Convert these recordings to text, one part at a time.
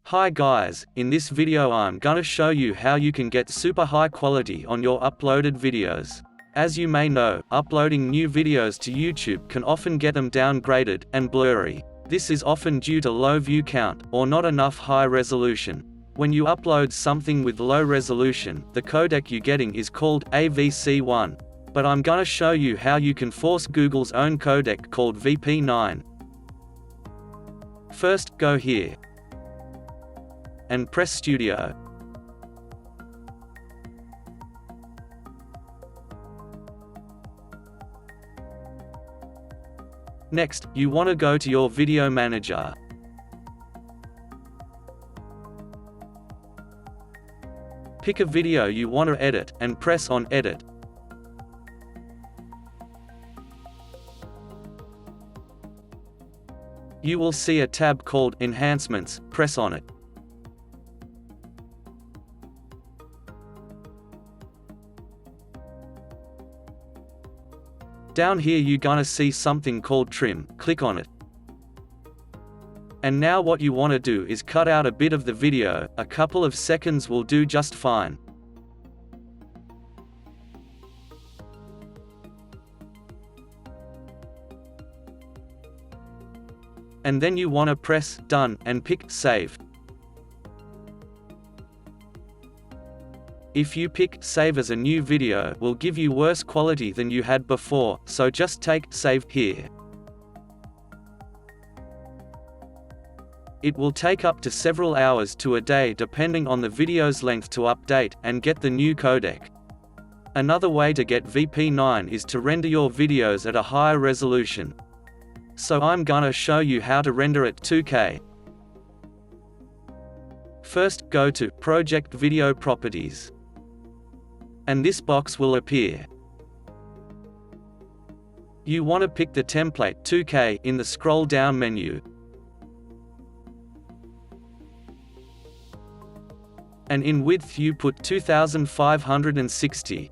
Hi guys, in this video I'm gonna show you how you can get super high quality on your uploaded videos. As you may know, uploading new videos to YouTube can often get them downgraded and blurry. This is often due to low view count, or not enough high resolution. When you upload something with low resolution, the codec you're getting is called AVC1. But I'm gonna show you how you can force Google's own codec called VP9. First, go here and press Studio. Next, you want to go to your video manager. Pick a video you want to edit, and press on Edit. You will see a tab called Enhancements, press on it. Down here you're gonna see something called Trim, click on it. And now what you want to do is cut out a bit of the video, a couple of seconds will do just fine. And then you want to press Done, and pick Save. If you pick Save as a new video, will give you worse quality than you had before, so just take Save here. It will take up to several hours to a day depending on the video's length to update and get the new codec. Another way to get VP9 is to render your videos at a higher resolution. So I'm gonna show you how to render at 2K. First, go to Project Video Properties. And this box will appear. You want to pick the template 2K in the scroll down menu. And in width you put 2560.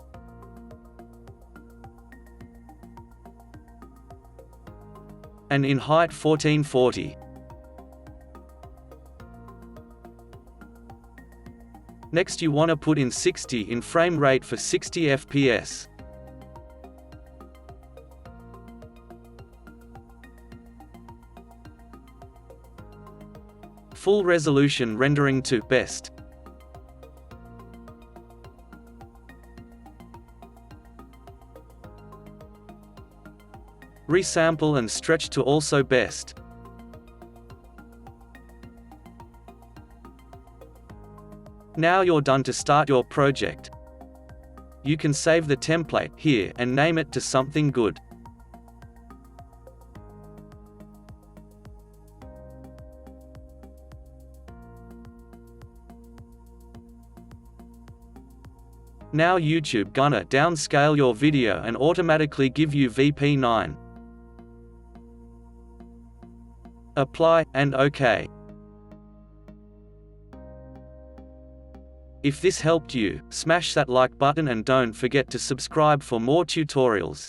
And in height 1440. Next you want to put in 60 in frame rate for 60 FPS. Full resolution rendering to best. Resample and stretch to also best. Now you're done to start your project. You can save the template here and name it to something good. Now YouTube gonna downscale your video and automatically give you VP9. Apply, and OK. If this helped you, smash that like button and don't forget to subscribe for more tutorials.